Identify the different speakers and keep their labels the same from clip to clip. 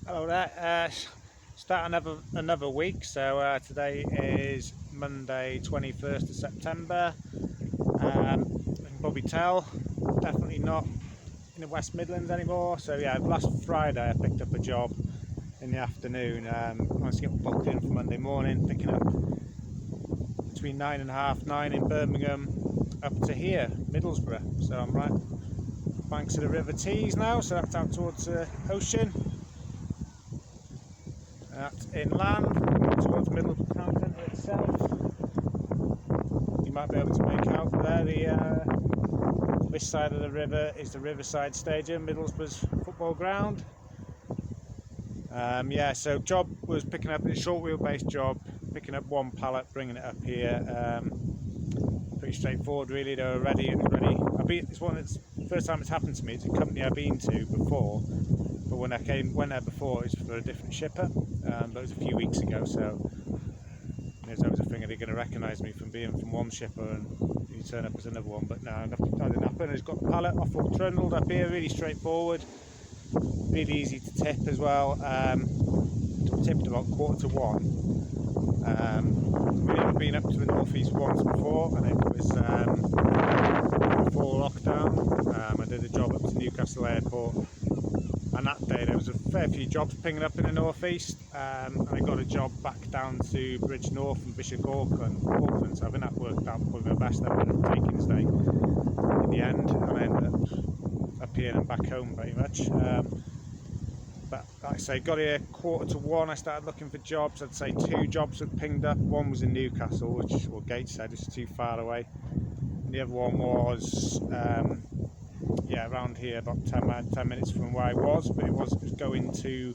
Speaker 1: Hello there. Start another week. So today is Monday, 21st of September. You can probably tell, definitely not in the West Midlands anymore. So yeah, last Friday I picked up a job in the afternoon. I was to get booked in for Monday morning, picking up between 9 and half 9 in Birmingham up to here, Middlesbrough. So I'm right banks of the River Tees now. So that's out towards the ocean. That's inland towards Middlesbrough town centre itself. You might be able to make out there this side of the river is the Riverside Stadium, Middlesbrough's football ground. Yeah, so job was picking up a short wheelbase job, picking up one pallet, bringing it up here. Pretty straightforward, really. They were ready. It's the first time it's happened to me. It's a company I've been to before, but when I went there before, it was for a different shipper. But it was a few weeks ago, so there's always a thing, are they going to recognise me from being from one shipper and you turn up as another one? But no, nothing didn't happen. It's got the pallet off Altrincham up here, really straightforward, really easy to tip as well. Tipped about 1:45. We've never been up to the northeast once before, and it was before lockdown. I did a job up to Newcastle Airport, and that day there was a fair few jobs pinging up in the northeast, and I got a job back down to Bridge North and Bishop Auckland, so I think that worked out probably the best I would have taken today in the end, and I ended up here and back home pretty much. But like I say, got here 1:45. I started looking for jobs. I'd say 2 jobs had pinged up. One was in Newcastle, which, well, Gateshead is too far away, and the other one was around here, about 10 minutes from where I was, but it was going to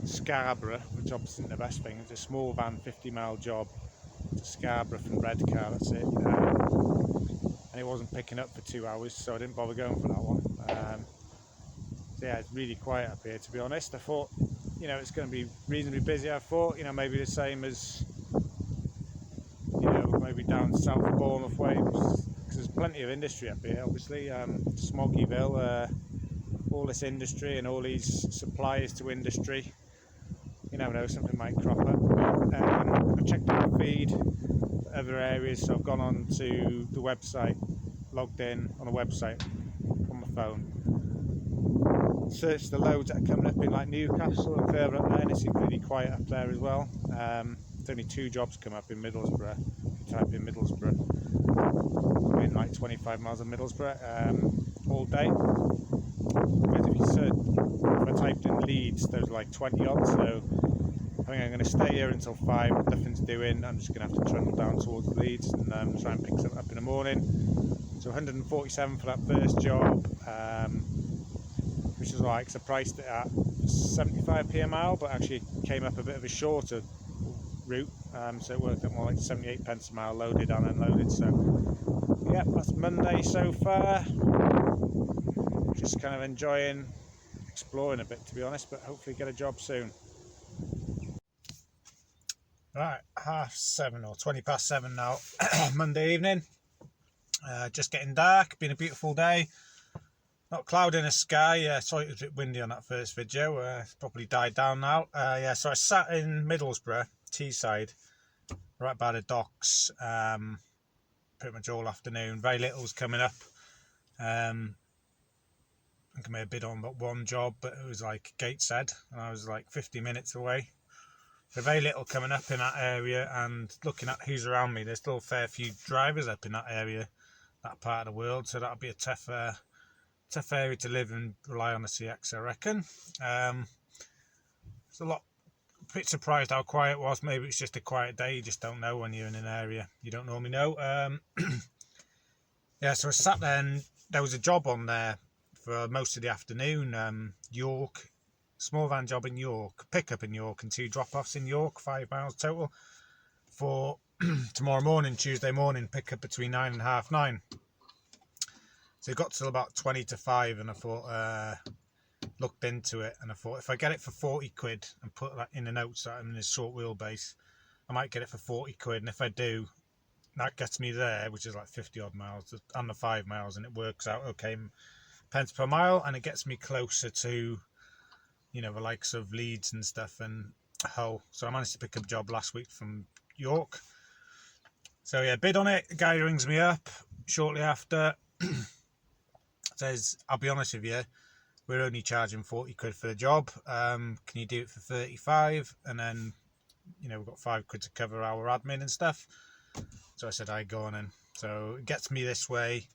Speaker 1: Scarborough, which obviously isn't the best thing. It's a small van, 50-mile job to Scarborough from Redcar, that's it. And it wasn't picking up for 2 hours, so I didn't bother going for that one. So yeah, it's really quiet up here, to be honest. I thought, it's going to be reasonably busy. I thought, maybe the same as, maybe down south of Bournemouth way, because there's plenty of industry up here, obviously. Smoggyville, all this industry and all these suppliers to industry. You never know, something might crop up. I checked out the feed for other areas, so I've gone on to the website, logged in on a website on my phone, searched the loads that are coming up in like Newcastle and further up there, and it seems really quiet up there as well. There's only 2 jobs come up in Middlesbrough. You type in Middlesbrough, in like 25 miles of Middlesbrough all day. Whereas if I typed in Leeds, there's like 20 odd, so I think I'm going to stay here until 5, nothing's doing. I'm just going to have to trundle down towards Leeds and try and pick something up in the morning. So 147 for that first job, which is right, because I priced it at 75p a mile, but actually came up a bit of a shorter route, so it worked out more like 78p a mile loaded and unloaded. So yeah, that's Monday so far. Just kind of enjoying exploring a bit, to be honest, but hopefully get a job soon. Right, 7:30 or 20 past 7 now. Monday evening, just getting dark, been a beautiful day, not a cloud in the sky. Sorry it was a bit windy on that first video, it's probably died down now. So I sat in Middlesbrough, Teesside, right by the docks, pretty much all afternoon. Very little was coming up. I think I made a bid on about one job, but it was like Gateshead, and I was like 50 minutes away. So very little coming up in that area, and looking at who's around me, there's still a fair few drivers up in that area, that part of the world, so that'll be a tough area to live and rely on the CX, I reckon. It's a bit surprised how quiet it was. Maybe it's just a quiet day, you just don't know when you're in an area you don't normally know. Yeah, so I sat there and there was a job on there for most of the afternoon. York, small van job in York, pickup in York and 2 drop-offs in York, 5 miles total, for tomorrow morning, Tuesday morning, pickup between 9 and half 9. So it got till about 20 to 5, and I thought, looked into it, and I thought if I get it for 40 quid and put that in the notes that I'm in a short wheelbase, I might get it for 40 quid, and if I do, that gets me there, which is like 50 odd miles, under 5 miles, and it works out okay, pence per mile, and it gets me closer to you know, the likes of Leeds and stuff and Hull. So I managed to pick up a job last week from York. So yeah, bid on it. The guy rings me up shortly after. Says, I'll be honest with you, we're only charging 40 quid for the job. Can you do it for 35? And then, you know, we've got 5 quid to cover our admin and stuff. So I said, I go on in. So it gets me this way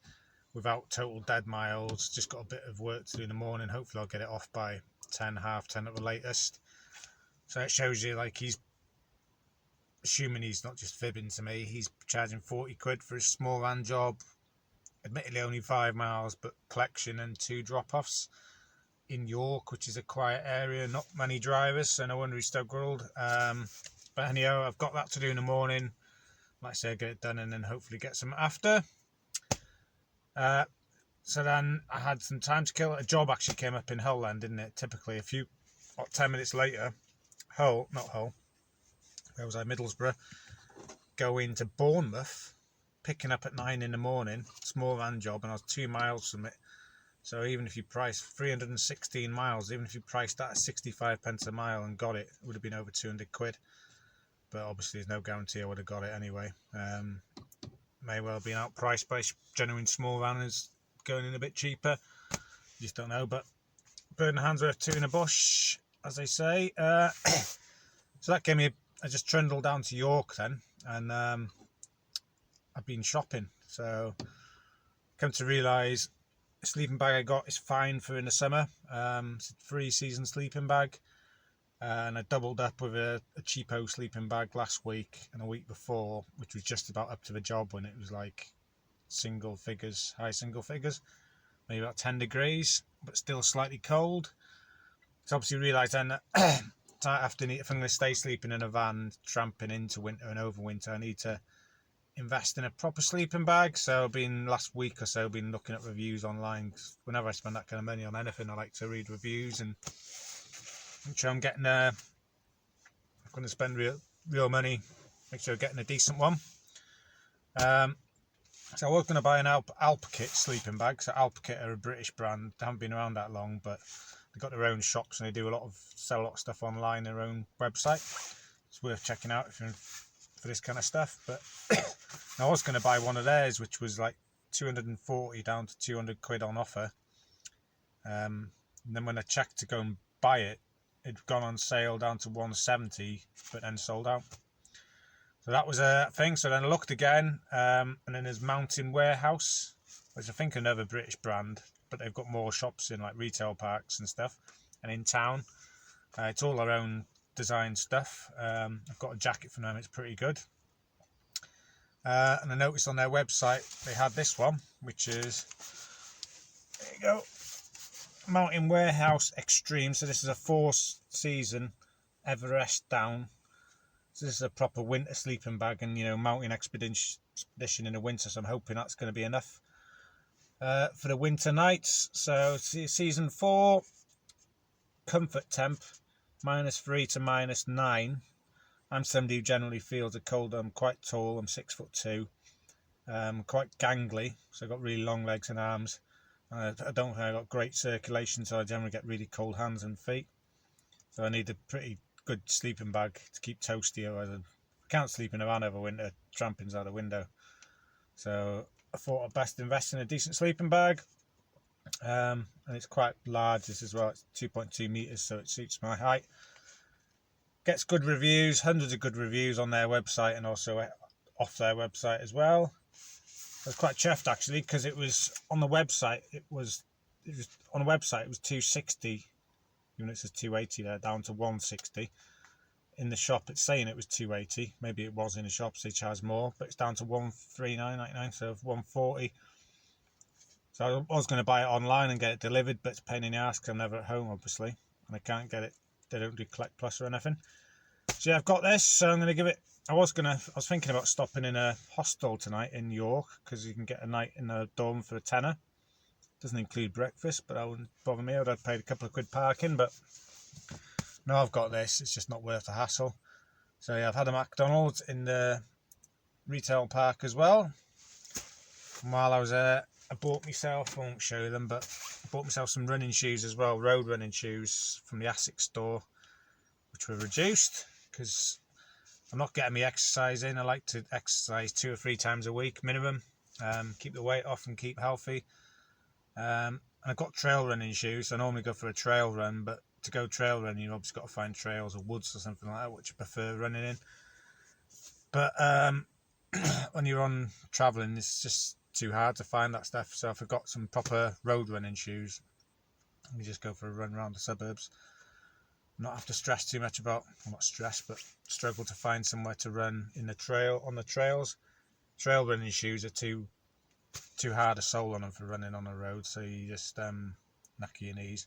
Speaker 1: without total dead miles. Just got a bit of work to do in the morning. Hopefully I'll get it off by 10, half 10 at the latest. So it shows you, like, he's assuming he's not just fibbing to me. He's charging 40 quid for a small van job. Admittedly only 5 miles, but collection and 2 drop-offs in York, which is a quiet area, not many drivers, so no wonder he's struggled. But anyhow, I've got that to do in the morning. Like I say, get it done and then hopefully get some after. So then I had some time to kill. A job actually came up in Hull then, didn't it? Typically a few, 10 minutes later, where was I? Middlesbrough, going to Bournemouth, picking up at 9 in the morning, small van job, and I was 2 miles from it. So even if you price 316 miles, even if you priced that at 65 pence a mile and got it, it would have been over 200 quid. But obviously there's no guarantee I would have got it anyway. May well have been outpriced by genuine small vanners going in a bit cheaper. You just don't know, but bird in the hand's worth 2 in a bush, as they say. So that gave me, I just trundled down to York then, and I've been shopping. So come to realise the sleeping bag I got is fine for in the summer. It's a 3-season sleeping bag. And I doubled up with a cheapo sleeping bag last week and a week before, which was just about up to the job when it was like high single figures, maybe about 10 degrees, but still slightly cold. So obviously realised then that if I'm going to stay sleeping in a van, tramping into winter and over winter, I need to invest in a proper sleeping bag. So I've been, last week or so, been looking at reviews online. Whenever I spend that kind of money on anything, I like to read reviews and make sure I'm getting I'm going to spend real money, make sure I'm getting a decent one. So I was going to buy an Alpakit sleeping bag. So Alpakit are a British brand. They haven't been around that long, but they've got their own shops and they sell a lot of stuff online, their own website. It's worth checking out if you're for this kind of stuff. But I was going to buy one of theirs, which was like 240 down to 200 quid on offer. And then when I checked to go and buy it, it'd gone on sale down to 170, but then sold out. So that was a thing. So then I looked again, and then there's Mountain Warehouse, which I think another British brand, but they've got more shops in like retail parks and stuff, and in town. It's all their own design stuff. I've got a jacket from them, it's pretty good. And I noticed on their website they had this one, which is, there you go, Mountain Warehouse Extreme. So this is a 4-season Everest down. So this is a proper winter sleeping bag, and you know, mountain expedition in the winter. So I'm hoping that's going to be enough for the winter nights. So season 4, comfort temp -3 to -9. I'm somebody who generally feels the cold. I'm quite tall. I'm 6'2". Quite gangly, so I've got really long legs and arms. I don't think I've got great circulation, so I generally get really cold hands and feet. So I need a pretty good sleeping bag to keep toasty. I can't sleep in a van over winter. Tramping's out the window. So I thought I'd best invest in a decent sleeping bag. And it's quite large this as well. It's 2.2 metres, so it suits my height. Gets good reviews, hundreds of good reviews on their website and also off their website as well. I was quite chuffed actually, because it was on the website. It was on the website. It was 260. Even though it says 280 there, down to 160. In the shop, it's saying it was 280. Maybe it was in the shop, so they charge more, but it's down to 139.99, so 140. So I was going to buy it online and get it delivered, but it's a pain in the ass because I'm never at home, obviously, and I can't get it. They don't do Collect Plus or anything. So yeah, I've got this, so I'm going to give it. I was thinking about stopping in a hostel tonight in York, because you can get a night in a dorm for a tenner. Doesn't include breakfast, but that wouldn't bother me. I'd have paid a couple of quid parking, but no, I've got this. It's just not worth the hassle. So yeah, I've had a McDonald's in the retail park as well. And while I was there, I bought myself, I won't show them, but I bought myself some running shoes as well, road running shoes from the ASIC store, which were reduced because I'm not getting my exercise in. I like to exercise 2 or 3 times a week minimum, keep the weight off and keep healthy. And I've got trail running shoes. I normally go for a trail run, but to go trail running, you've obviously got to find trails or woods or something like that, which I prefer running in. But when you're on travelling, it's just too hard to find that stuff. So if I've got some proper road running shoes, you just go for a run around the suburbs. Not have to stress too much about, well, not stress, but struggle to find somewhere to run in the trail, on the trails. Trail running shoes are too hard a sole on them for running on the road, so you just knacker your knees.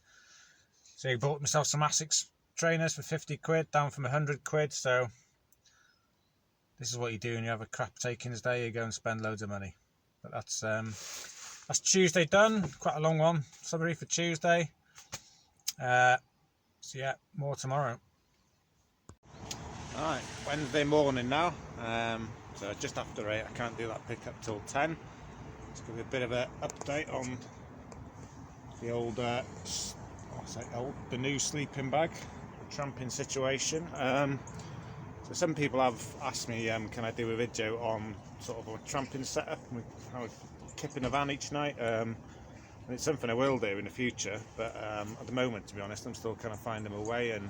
Speaker 1: So I bought myself some ASICS trainers for 50 quid, down from 100 quid. So this is what you do when you have a crap takings day, you go and spend loads of money. But that's Tuesday done, quite a long one, sorry for Tuesday. So yeah, more tomorrow. Alright, Wednesday morning now, so just after 8, I can't do that pickup till 10. Just give you a bit of an update on the old, the new sleeping bag, the tramping situation. So some people have asked me, can I do a video on sort of a tramping setup, how I kip in a van each night. And it's something I will do in the future, but at the moment, to be honest, I'm still kind of finding my way and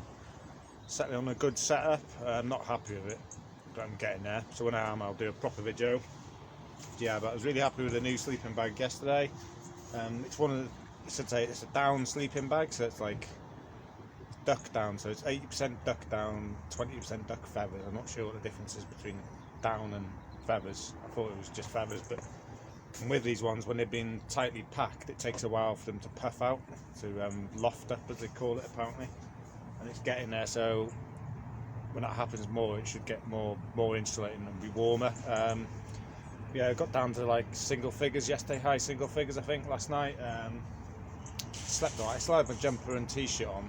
Speaker 1: settling on a good setup. I'm not happy with it, but I'm getting there. So when I am, I'll do a proper video. Yeah, but I was really happy with the new sleeping bag yesterday. It's one of the, it's a down sleeping bag, so it's like duck down, so it's 80% duck down, 20% duck feathers. I'm not sure what the difference is between down and feathers. I thought it was just feathers, but and with these ones, when they've been tightly packed, it takes a while for them to puff out, to loft up, as they call it, apparently. And it's getting there, so when that happens more, it should get more insulating and be warmer. Yeah, I got down to like single figures yesterday, high single figures, I think, last night. Slept alright. I still have a jumper and t-shirt on,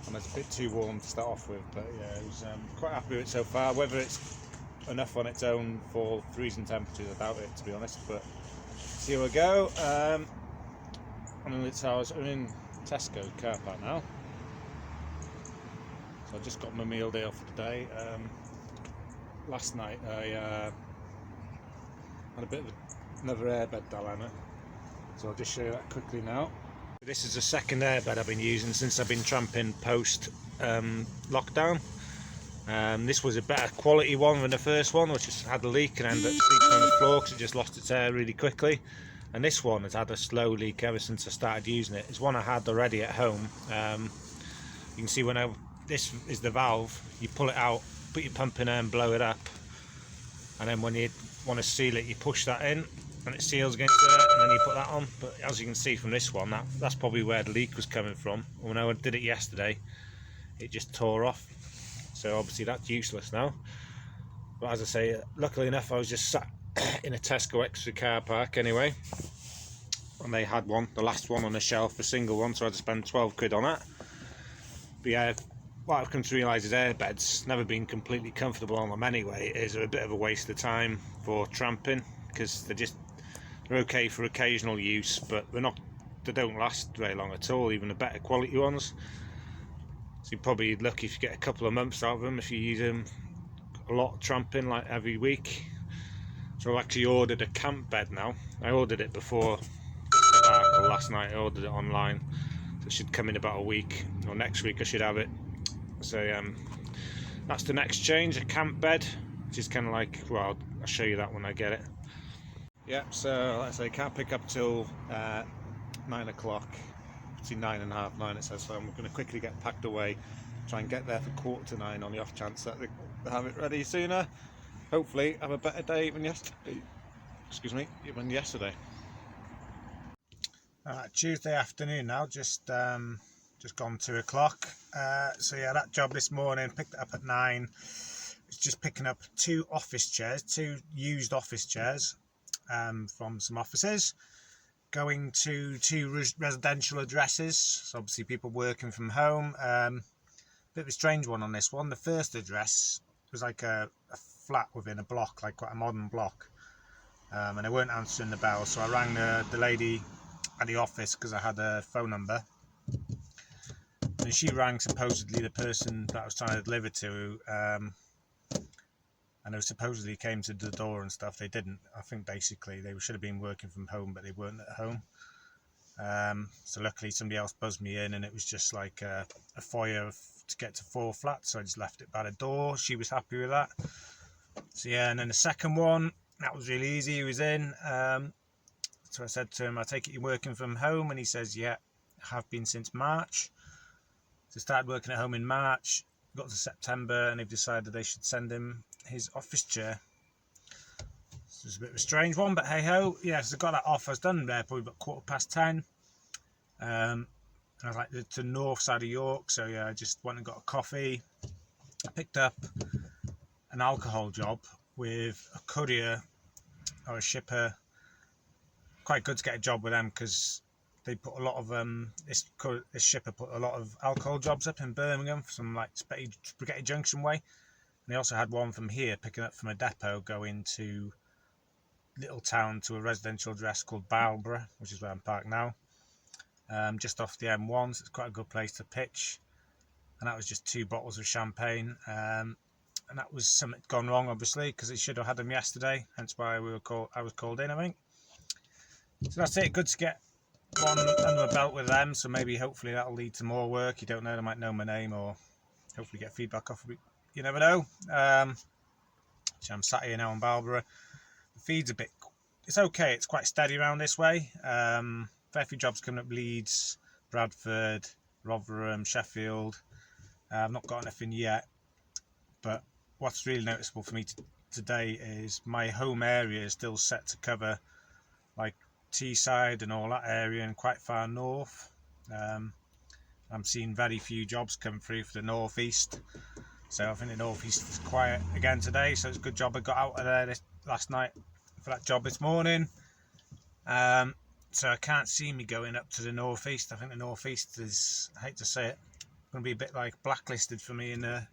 Speaker 1: and it's a bit too warm to start off with, but yeah, I was quite happy with it so far. Whether it's enough on its own for freezing temperatures, I doubt it, to be honest, but see how we go. I'm in Tesco's car park now, so I just got my meal deal for today. Last night I had a bit of another airbed dilemma, so I'll just show you that quickly now. This is the second airbed I've been using since I've been tramping post lockdown. This was a better quality one than the first one, which has had a leak and ended up sleeping on the floor because it just lost its air really quickly. And this one has had a slow leak ever since I started using it. It's one I had already at home. You can see this is the valve. You pull it out, put your pump in there and blow it up, and then when you want to seal it, you push that in and it seals against it, and then you put that on. But as you can see from this one, that's probably where the leak was coming from. When I did it yesterday, it just tore off, so obviously that's useless now. But as I say, luckily enough, I was just sat in a Tesco extra car park anyway, and they had one, the last one on the shelf, a single one, so I had to spend 12 quid on that. But yeah, what I've come to realise is airbeds, never been completely comfortable on them anyway, is a bit of a waste of time for tramping, because they're okay for occasional use, but they don't last very long at all, even the better quality ones. So you're probably lucky if you get a couple of months out of them if you use them a lot tramping, like every week. So I've actually ordered a camp bed now. I ordered it before the article last night. I ordered it online, so it should come in about a week, or next week I should have it. So that's the next change, a camp bed, which is kind of like, well, I'll show you that when I get it. Yep, so like I say, can't pick up till 9 o'clock, between 9 and half 9 it says, so I'm going to quickly get packed away, try and get there for 8:45 on the off chance that they have it ready sooner. Hopefully have a better day than yesterday. Even yesterday. Tuesday afternoon now, just gone 2 o'clock. So yeah, that job this morning, picked it up at 9. It's just picking up 2 office chairs, 2 used office chairs from some offices, going to 2 residential addresses. So obviously people working from home. Bit of a strange one on this one. The first address was like a flat within a block, like quite a modern block, and they weren't answering the bell, so I rang the lady at the office because I had a phone number. And she rang supposedly the person that I was trying to deliver to. And they supposedly came to the door and stuff. They didn't. I think basically they should have been working from home, but they weren't at home. So luckily somebody else buzzed me in, and it was just like a foyer to get to 4 flats. So I just left it by the door. She was happy with that. So yeah, and then the second one, that was really easy. He was in. So I said to him, I take it you're working from home? And he says, yeah, I have been since March. So I started working at home in March, got to September, and they've decided they should send him his office chair. So it's a bit of a strange one, but hey ho. Yeah, so I got that off. I was done there probably about 10:15. And I was like to the north side of York, so yeah, I just went and got a coffee. I picked up an alcohol job with a courier or a shipper. Quite good to get a job with them because they put a lot of this shipper put a lot of alcohol jobs up in Birmingham from like Spaghetti Junction way. And they also had one from here picking up from a depot going to little town to a residential address called Balborough, which is where I'm parked now. Just off the M1, so it's quite a good place to pitch. And that was just 2 bottles of champagne. And that was something gone wrong, obviously, because they should have had them yesterday. Hence why I was called in, I think. So that's it. Good to get one under my belt with them. So maybe, hopefully, that'll lead to more work. You don't know; they might know my name, or hopefully get feedback off of it. You never know. So I'm sat here now in Balborough. The feed's a bit. It's okay. It's quite steady around this way. Fair few jobs coming up: Leeds, Bradford, Rotherham, Sheffield. I've not got anything yet, but what's really noticeable for me today is my home area is still set to cover like Teesside and all that area and quite far north. I'm seeing very few jobs come through for the northeast, so I think the northeast is quiet again today. So it's a good job I got out of there last night for that job this morning. So I can't see me going up to the northeast. I think the northeast is, I hate to say it, going to be a bit like blacklisted for me for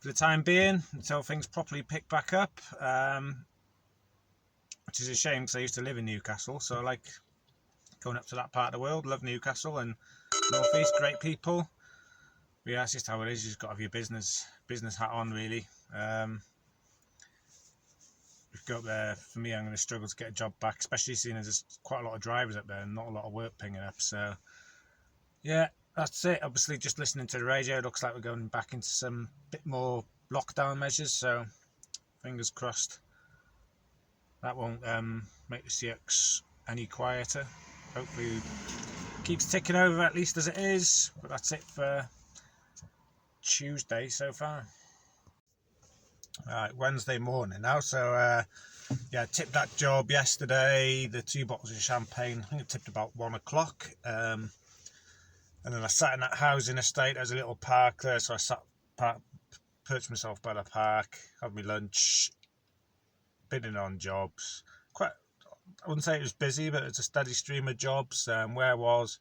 Speaker 1: the time being until things properly pick back up. Which is a shame because I used to live in Newcastle, so I like going up to that part of the world. Love Newcastle and northeast, great people. But yeah, that's just how it is. You just got to have your business hat on, really. If you go up there, for me, I'm going to struggle to get a job back, especially seeing as there's quite a lot of drivers up there and not a lot of work pinging up. So yeah, that's it. Obviously, just listening to the radio, it looks like we're going back into some bit more lockdown measures. So fingers crossed that won't make the CX any quieter. Hopefully it keeps ticking over at least as it is. But that's it for Tuesday so far. Alright, Wednesday morning now. So yeah, tipped that job yesterday. The 2 bottles of champagne. I think I tipped about 1 o'clock. And then I sat in that housing estate. There's a little park there, so I perched myself by the park, had my lunch, bidding on jobs. I wouldn't say it was busy, but it's a steady stream of jobs. Where I was,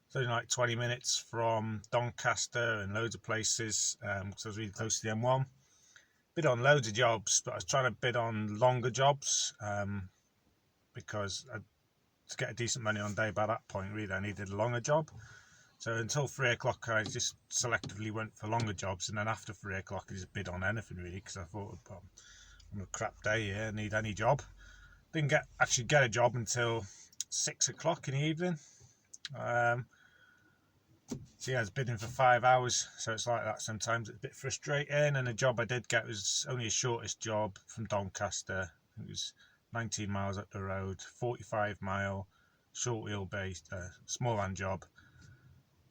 Speaker 1: it's only like 20 minutes from Doncaster and loads of places, because I was really close to the M1. Bid on loads of jobs, but I was trying to bid on longer jobs, because to get a decent money on day by that point, really, I needed a longer job. So until 3 o'clock, I just selectively went for longer jobs, and then after 3 o'clock, I just bid on anything, really, because I thought, I'm a crap day here, I need any job. Didn't actually get a job until 6 o'clock in the evening. So yeah, I was bidding for 5 hours, so it's like that sometimes. It's a bit frustrating, and the job I did get was only a shortest job from Doncaster. It was 19 miles up the road, 45 mile, short wheelbase, small van job.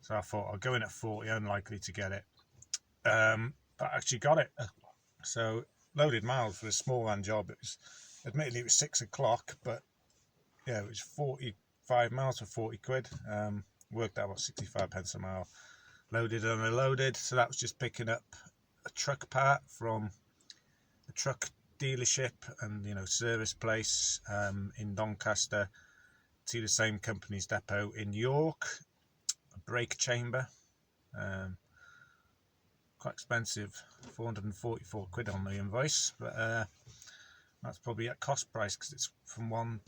Speaker 1: So I thought I'll go in at 40, unlikely to get it. But I actually got it. So loaded miles for a small van job. Admittedly it was 6 o'clock, but yeah, it was 45 miles for 40 quid. Worked out about 65 pence a mile. Loaded and unloaded. So that was just picking up a truck part from a truck dealership and service place in Doncaster to the same company's depot in York. A brake chamber, quite expensive, 444 quid on the invoice, but that's probably at cost price because it's from one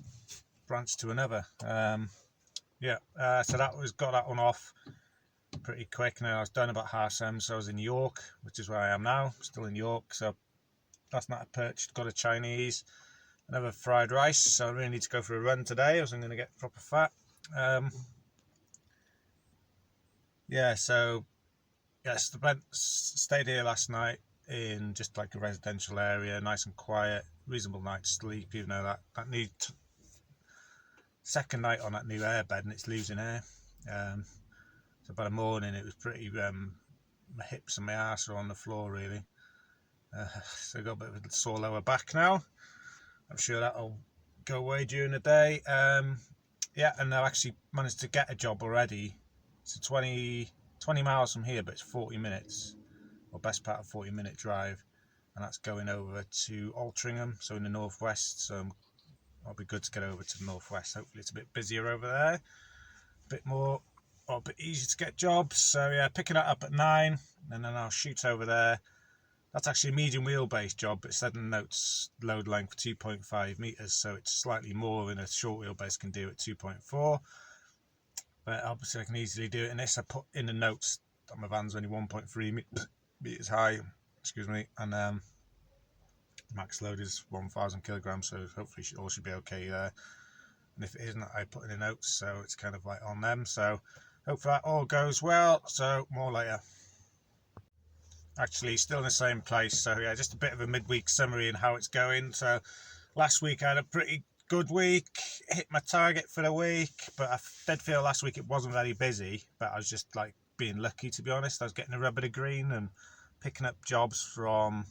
Speaker 1: branch to another. Yeah, so got that one off pretty quick. Now I was done about 7:30, so I was in York, which is where I am now, still in York. So last night I perched, got a Chinese, another fried rice, so I really need to go for a run today, or I'm going to get proper fat. Yeah, so yes, stayed here last night in just like a residential area, nice and quiet, reasonable night's sleep, even though that new second night on that new Airbed and it's losing air. So by the morning it was pretty, my hips and my arse are on the floor really. So I got a bit of a sore lower back now. I'm sure that'll go away during the day. Yeah, and I've actually managed to get a job already. It's 20 miles from here, but it's 40 minutes, or best part of 40-minute drive, and that's going over to Altrincham, so in the northwest. So it'll be good to get over to the northwest. Hopefully it's a bit busier over there, a bit more, or a bit easier to get jobs. So yeah, picking that up at 9, and then I'll shoot over there. That's actually a medium wheelbase job, but it said in the notes load length 2.5 meters, so it's slightly more than a short wheelbase can do at 2.4. But obviously I can easily do it in this. I put in the notes that my van's only 1.3 meters high, excuse me, and max load is 1,000 kilograms, so hopefully all should be okay there. And if it isn't, I put in the notes, so it's kind of like on them. So hopefully that all goes well. So more later. Actually still in the same place, so yeah, just a bit of a midweek summary and how it's going. So last week I had a pretty good week, hit my target for the week, but I did feel last week it wasn't very busy, but I was just like being lucky, to be honest. I was getting a rub of the green and picking up jobs from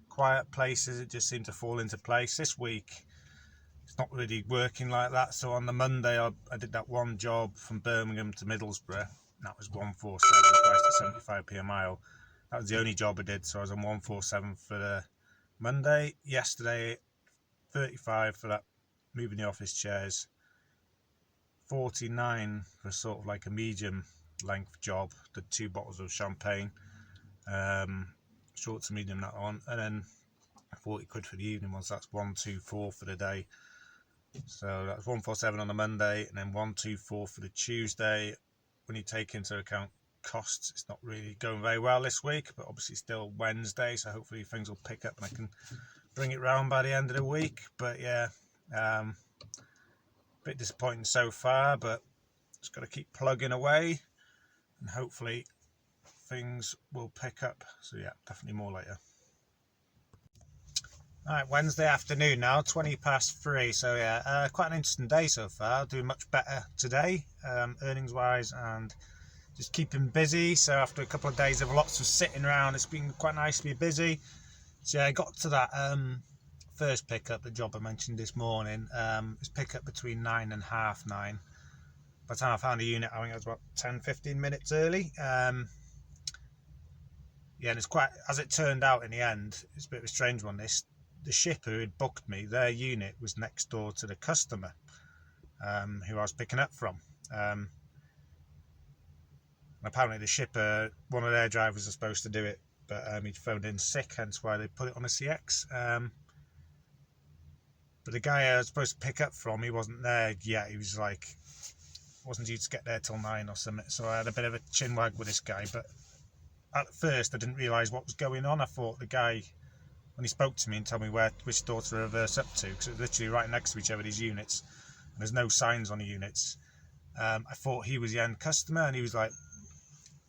Speaker 1: quiet places. It just seemed to fall into place. This week it's not really working like that. So on the Monday I did that one job from Birmingham to Middlesbrough, and that was 147, priced at 75p a mile. That was the only job I did, so I was on 147 for the Monday. Yesterday, 35 for that moving the office chairs. 49 for sort of like a medium length job. Did 2 bottles of champagne. Short to medium that one. And then 40 quid for the evening ones. So that's 124 for the day. So that's 147 on the Monday, and then 124 for the Tuesday. When you take into account costs, it's not really going very well this week, but obviously still Wednesday, so hopefully things will pick up and I can bring it round by the end of the week. But yeah, bit disappointing so far, but just got to keep plugging away and hopefully things will pick up. So yeah, definitely more later. Alright, Wednesday afternoon now, 3:20. So yeah, quite an interesting day so far. Doing much better today, earnings wise, and just keeping busy. So after a couple of days of lots of sitting around, it's been quite nice to be busy. So yeah, I got to that first pickup, the job I mentioned this morning. It's pickup between 9 and 9:30. By the time I found a unit, I think I was about 10-15 minutes early. Yeah, and it's quite, as it turned out in the end, it's a bit of a strange one. The shipper who had booked me, their unit was next door to the customer who I was picking up from. And apparently the shipper, one of their drivers was supposed to do it, but he'd phoned in sick, hence why they put it on a CX. But the guy I was supposed to pick up from, he wasn't there yet. He was like, wasn't due to get there till 9 or something. So I had a bit of a chin wag with this guy. But at first, I didn't realise what was going on. I thought the guy, when he spoke to me and told me which store to reverse up to, because it was literally right next to each other, these units, and there's no signs on the units. I thought he was the end customer, and he was like,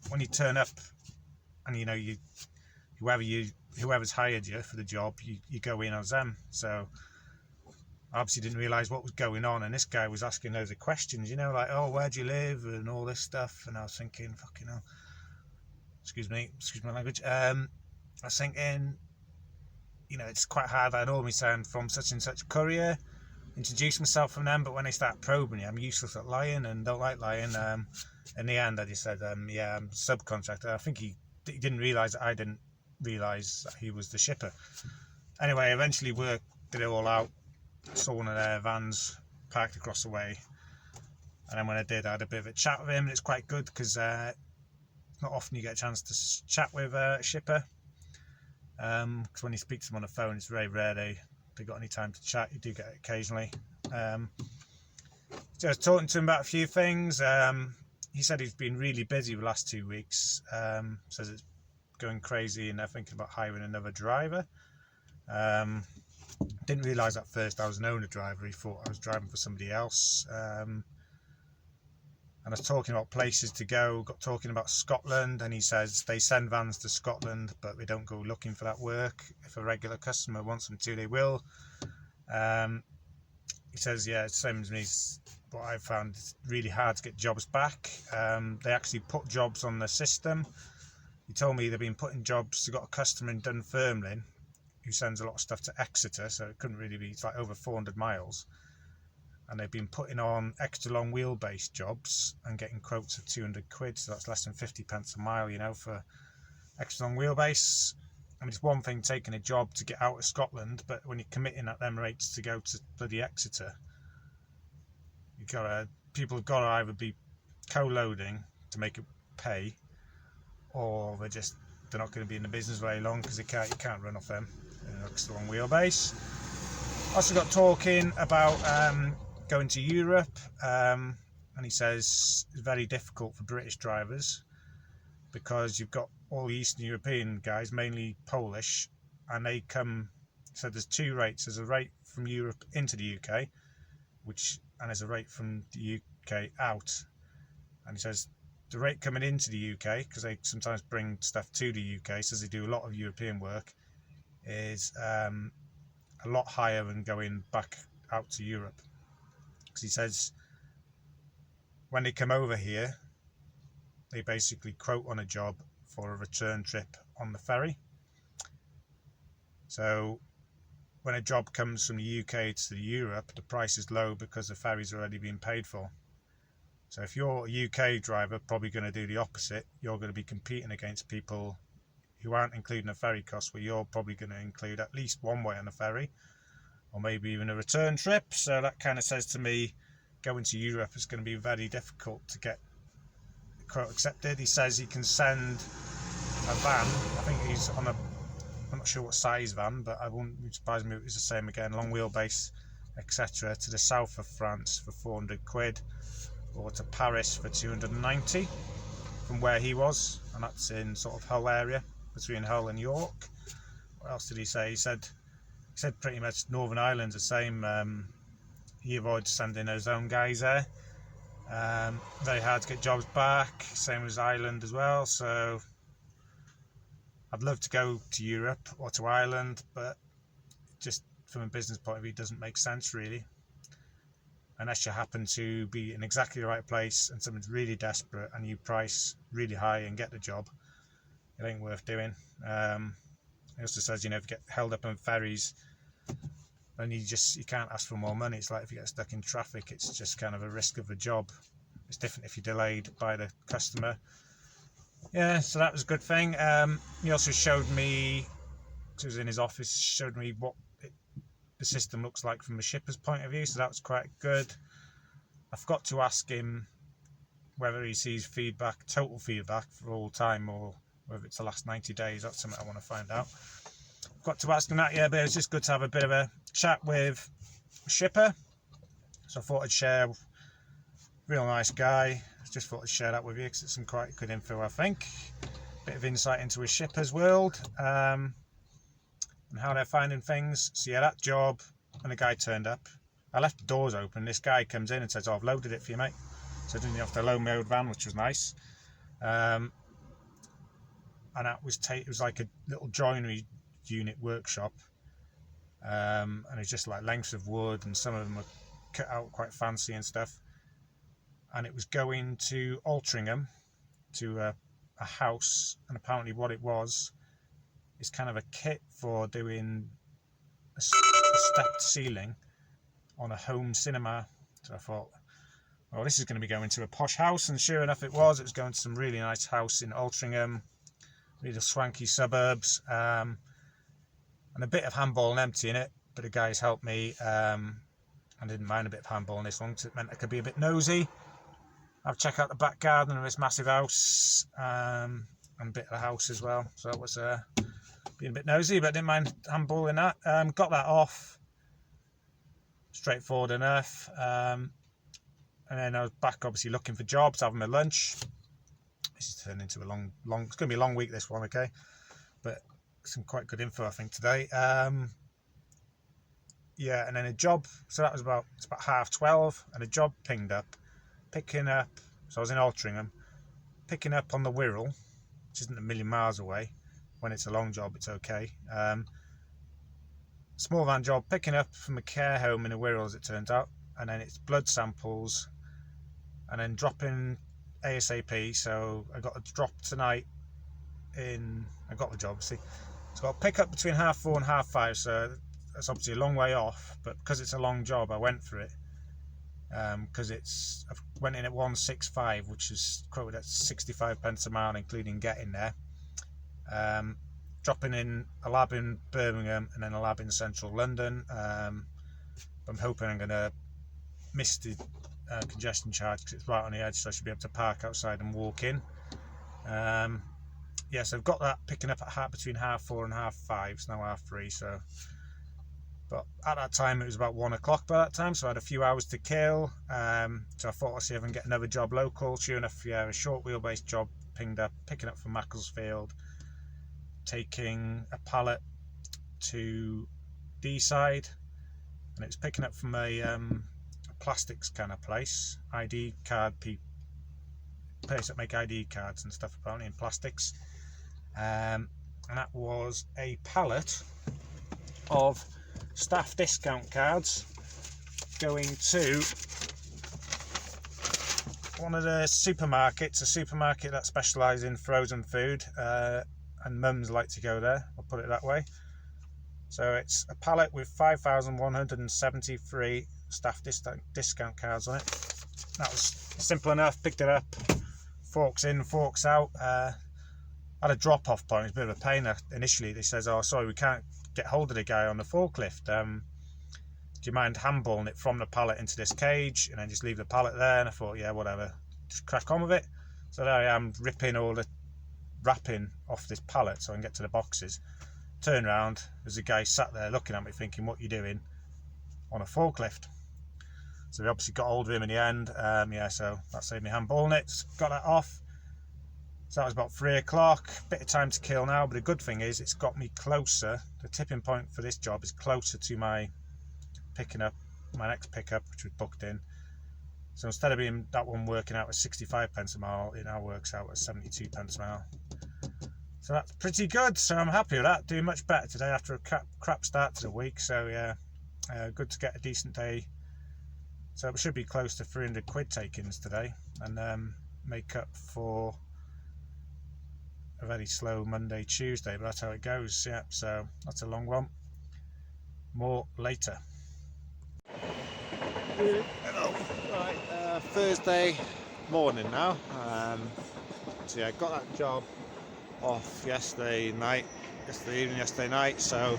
Speaker 1: when you turn up, and you know, whoever's hired you for the job, you go in as them. So I obviously didn't realise what was going on, and this guy was asking loads of questions, you know, like, oh, where do you live, and all this stuff. And I was thinking, fucking hell, excuse my language. I was thinking, you know, it's quite hard. I normally say I'm from such and such courier, introduce myself from them, but when they start probing you, I'm useless at lying and don't like lying. In the end, I just said, yeah, I'm a subcontractor. I think he didn't realise that I didn't realise that he was the shipper. Anyway, eventually work did it all out. Saw one of their vans parked across the way, and then when I did, I had a bit of a chat with him. And it's quite good because it's not often you get a chance to chat with a shipper, because when you speak to them on the phone, it's very rare they got any time to chat. You do get it occasionally, So I was talking to him about a few things. He said he's been really busy the last 2 weeks. Says it's going crazy and they're thinking about hiring another driver. Didn't realise at first I was an owner driver. He thought I was driving for somebody else. And I was talking about places to go, got talking about Scotland, and he says they send vans to Scotland, but they don't go looking for that work. If a regular customer wants them to, they will. He says, yeah, it's the same as me. What I've found, it's really hard to get jobs back. They actually put jobs on the system. He told me they've been putting jobs. They've got a customer in Dunfermline who sends a lot of stuff to Exeter, so it couldn't really be, it's like over 400 miles. And they've been putting on extra long wheelbase jobs and getting quotes of 200 quid, so that's less than 50 pence a mile, you know, for extra long wheelbase. I mean, it's one thing taking a job to get out of Scotland, but when you're committing at them rates to go to bloody Exeter, people have got to either be co-loading to make it pay, or they're not going to be in the business very long because you can't run off them extra long wheelbase. Also got talking about going to Europe, and he says it's very difficult for British drivers because you've got all the Eastern European guys, mainly Polish, and they come. So there's two rates. There's a rate from Europe into the UK, and there's a rate from the UK out. And he says the rate coming into the UK, because they sometimes bring stuff to the UK, says they do a lot of European work, is a lot higher than going back out to Europe. Because he says when they come over here, they basically quote on a job for a return trip on the ferry. So when a job comes from the UK to Europe, the price is low because the ferry's already been paid for. So if you're a UK driver, probably going to do the opposite. You're going to be competing against people who aren't including a ferry cost, where you're probably going to include at least one way on the ferry, or maybe even a return trip. So that kind of says to me, going to Europe is going to be very difficult to get the quote accepted. He says he can send a van, I think he's on I'm not sure what size van, but I wouldn't surprise me if it was the same again, long wheelbase, etc., to the south of France for 400 quid, or to Paris for 290 from where he was, and that's in sort of Hull area, between Hull and York. What else did he say? He said pretty much Northern Ireland's the same. He avoids sending his own guys there. Very hard to get jobs back, same as Ireland as well. So I'd love to go to Europe or to Ireland, but just from a business point of view, it doesn't make sense really. Unless you happen to be in exactly the right place and someone's really desperate and you price really high and get the job, it ain't worth doing. He also says, you know, if you get held up on ferries, then you can't ask for more money. It's like if you get stuck in traffic, it's just kind of a risk of a job. It's different if you're delayed by the customer. Yeah, so that was a good thing. He also showed me, he was in his office, showed me what the system looks like from a shipper's point of view, so that was quite good. I forgot to ask him whether he sees feedback, total feedback for all time, or whether it's the last 90 days. That's something I want to find out. Got to ask him that, yeah, but it was just good to have a bit of a chat with a shipper, so I thought I'd share. Real nice guy. Just thought I'd share that with you because it's some quite good info, I think. Bit of insight into a shipper's world, and how they're finding things. So yeah, that job, when the guy turned up, I left the doors open. This guy comes in and says, "Oh, I've loaded it for you, mate." So I didn't have to load my own van, which was nice. And that was it was like a little joinery unit workshop, and it's just like lengths of wood, and some of them were cut out quite fancy and stuff. And it was going to Altrincham, to a house, and apparently what it was is kind of a kit for doing a stepped ceiling on a home cinema. So I thought, well, this is going to be going to a posh house, and sure enough it was. It was going to some really nice house in Altrincham, really swanky suburbs, and a bit of handball and empty in it, but the guys helped me. I didn't mind a bit of handball in this one because it meant I could be a bit nosy. I've checked out the back garden of this massive house, and a bit of the house as well. So that was being a bit nosy, but I didn't mind handballing that. Got that off. Straightforward enough. and then I was back obviously looking for jobs, having my lunch. This is turning into a long, it's going to be a long week, this one, okay? But some quite good info, I think, today. Yeah, and then a job, so that was about 12:30, and a job pinged up, picking up, so I was in Altrincham, picking up on the Wirral, which isn't a million miles away. When it's a long job, it's okay. Small van job, picking up from a care home in a Wirral, as it turns out, and then it's blood samples, and then dropping ASAP. So I got a drop tonight in, I got the job, see, so I got a pick up between 4:30 and 5:30, so that's obviously a long way off, but because it's a long job, I went for it. Because I went in at 165, which is quoted at 65 pence a mile, including getting there. Dropping in a lab in Birmingham and then a lab in central London. I'm hoping I'm going to miss the congestion charge because it's right on the edge, so I should be able to park outside and walk in. Yeah, so I've got that picking up at between 4:30 and 5:30. It's now 3:30, so. But at that time it was about 1 o'clock by that time, so I had a few hours to kill. So I thought I'd see if I can get another job local. Sure enough, yeah, a short wheelbase job pinged up, picking up from Macclesfield, taking a pallet to D-side, and it was picking up from a plastics kind of place, ID card place that make ID cards and stuff, apparently in plastics. And that was a pallet of staff discount cards going to one of the supermarkets, a supermarket that specialises in frozen food, and mums like to go there, I'll put it that way. So it's a pallet with 5,173 staff discount cards on it. That was simple enough, picked it up, forks in, forks out. Had a drop-off point, it was a bit of a pain. Initially they says, oh sorry, we can't get hold of the guy on the forklift. Do you mind handballing it from the pallet into this cage and then just leave the pallet there? And I thought, yeah, whatever, just crack on with it. So there I am, ripping all the wrapping off this pallet so I can get to the boxes. Turn around, there's a guy sat there looking at me thinking, what are you doing on a forklift? So we obviously got hold of him in the end. Yeah, so that saved me handballing it, just got that off. So that was about 3 o'clock, bit of time to kill now, but the good thing is it's got me closer. The tipping point for this job is closer to my picking up, my next pickup, which was booked in. So instead of being that one working out at 65 pence a mile, it now works out at 72 pence a mile. So that's pretty good, so I'm happy with that. Doing much better today after a crap start to the week, so yeah, good to get a decent day. So it should be close to 300 quid takings today, and make up for a very slow Monday, Tuesday, but that's how it goes. Yeah, so that's a long one. More later. Hello. Right, Thursday morning now. So yeah, I got that job off yesterday evening, yesterday night. So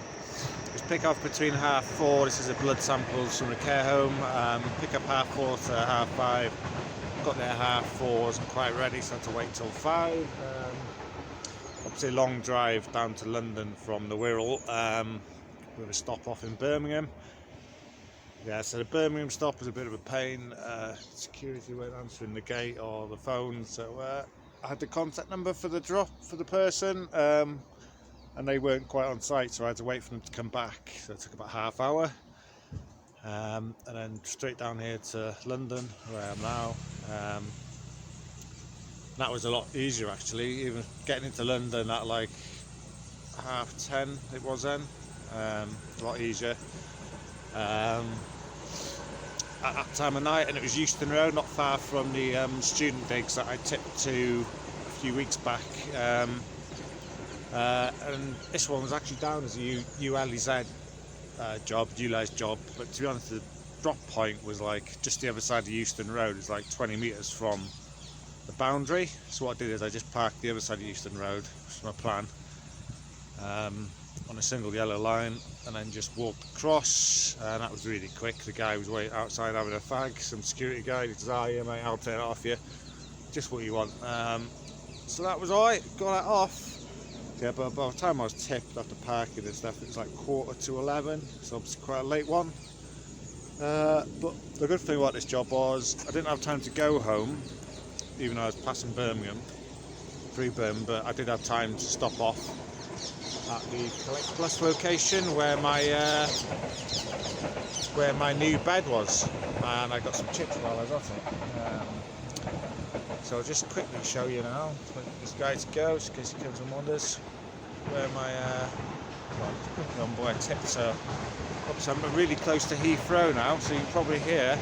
Speaker 1: just pick off between 4:30. This is a blood samples from the care home. Pick up 4:30 to 5:30. Got there 4:30. Wasn't quite ready, so I had to wait till 5. Obviously a long drive down to London from the Wirral, with a stop off in Birmingham. Yeah, so the Birmingham stop was a bit of a pain. Security weren't answering the gate or the phone, so I had the contact number for the person, and they weren't quite on site, so I had to wait for them to come back. So it took about half hour, and then straight down here to London, where I am now. That was a lot easier actually, even getting into London at like 10:30 it was then, a lot easier. At that time of night, and it was Euston Road, not far from the student digs that I tipped to a few weeks back. And this one was actually down as a ULEZ job, but to be honest, the drop point was like just the other side of Euston Road. It's like 20 metres from the boundary. So what I did is I just parked the other side of Euston Road, which was my plan, on a single yellow line, and then just walked across, and that was really quick. The guy was waiting outside having a fag, some security guy. He says, oh yeah mate, I'll turn it off you, just what you want. So that was alright, got that off. Yeah, but by the time I was tipped after parking and stuff, it was like 11:15, so obviously quite a late one. But the good thing about this job was I didn't have time to go home, even though I was passing Birmingham, through Birmingham, but I did have time to stop off at the Collect Plus location where my new bed was, and I got some chips while I was at it. So I'll just quickly show you now, let this guy to go, just in case he comes and wonders, where my on board tip. So I'm really close to Heathrow now, so you can probably hear.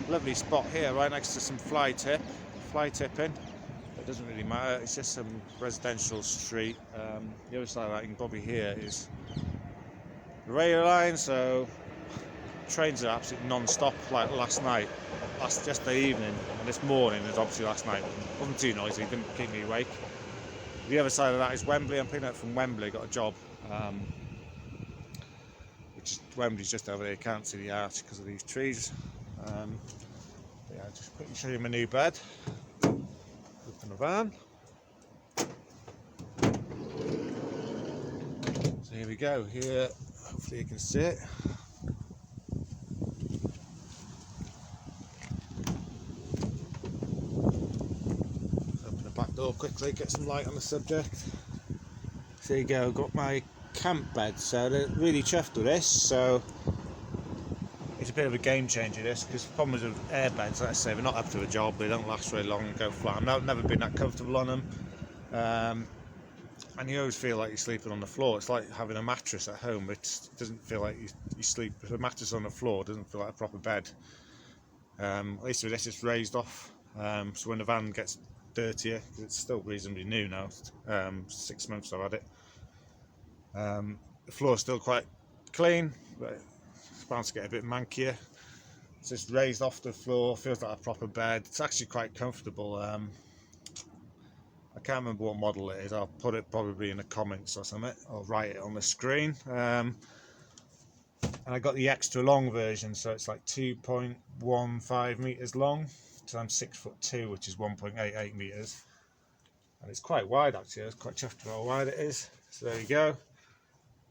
Speaker 1: Lovely spot here, right next to some fly tipping. It doesn't really matter, it's just some residential street. The other side of that you can probably hear is the rail line, so trains are absolutely non-stop like last night. Yesterday evening and this morning is obviously last night. It wasn't too noisy, didn't keep me awake. The other side of that is Wembley. I'm picking up from Wembley, got a job. Wembley's just over there, you can't see the arch because of these trees. Yeah, I'll just quickly show you my new bed. Open the van. So here we go, here, hopefully you can see it. Open the back door quickly, get some light on the subject. So there you go, got my camp bed, so they're really chuffed with this. So it's a bit of a game changer, this, because the problem with airbeds, like I say, they're not up to the job, they don't last very long and go flat. I've never been that comfortable on them, and you always feel like you're sleeping on the floor. It's like having a mattress at home. It doesn't feel like you sleep with a mattress on the floor. It doesn't feel like a proper bed. At least with this, it's raised off, so when the van gets dirtier, because it's still reasonably new now, 6 months I've had it, the floor's still quite clean, but it's bound to get a bit mankier. It's just raised off the floor, feels like a proper bed. It's actually quite comfortable. I can't remember what model it is. I'll put it probably in the comments or something. I'll write it on the screen. And I got the extra long version, so it's like 2.15 meters long. So I'm 6'2", which is 1.88 meters, and it's quite wide actually. I was quite chuffed with how wide it is. So there you go.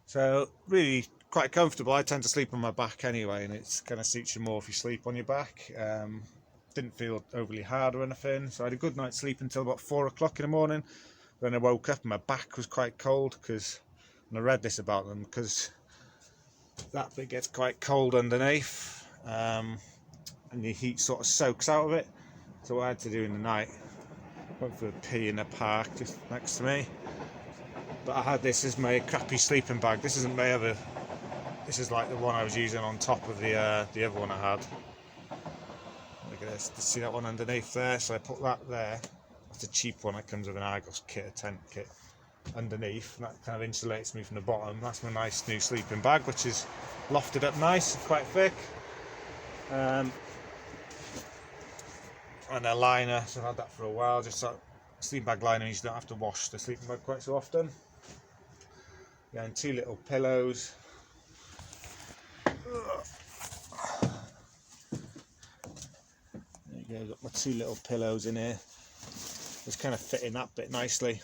Speaker 1: So really quite comfortable. I tend to sleep on my back anyway, and it's kind of suits you more if you sleep on your back. Didn't feel overly hard or anything, so I had a good night's sleep until about 4 o'clock in the morning. Then I woke up and my back was quite cold, and I read this about them, because that bit gets quite cold underneath, and the heat sort of soaks out of it. So what I had to do in the night, went for a pee in the park just next to me, but I had this as my crappy sleeping bag. This isn't my other, this is like the one I was using on top of the other one I had. Look at this, see that one underneath there? So I put that there. That's a cheap one that comes with an Argos kit, a tent kit underneath, and that kind of insulates me from the bottom. That's my nice new sleeping bag, which is lofted up nice, quite thick. And a liner, so I've had that for a while. Just a sleeping bag liner means you don't have to wash the sleeping bag quite so often. Yeah, and 2 little pillows. There you go, got my 2 little pillows in here. Just kind of fit in that bit nicely,